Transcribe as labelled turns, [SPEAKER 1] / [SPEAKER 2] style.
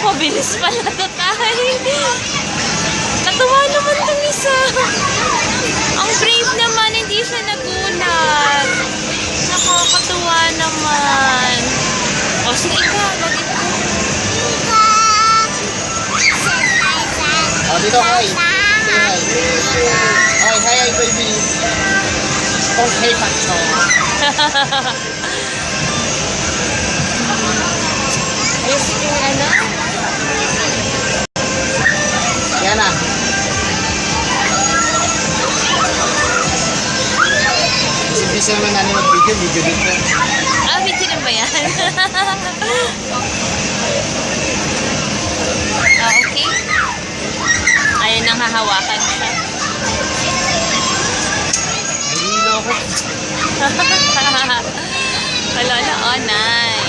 [SPEAKER 1] Mabilis pala to tayo. Katuwa naman itong isa. Ang brave naman, hindi siya nagulat. Nakakatuwa naman. O, sige ka. Lagi ka.
[SPEAKER 2] Oh, dito, hi. Hi. Hi, hi, baby. Okay, Pacho.
[SPEAKER 1] Ayos yung ano?
[SPEAKER 2] Yan na. Bisa naman namin mag-video dito.
[SPEAKER 1] Ah, video na ba yan? Ah, okay. Ayun nang hahawakan siya.
[SPEAKER 2] Nahihilo ako.
[SPEAKER 1] Wala na, oh, nice.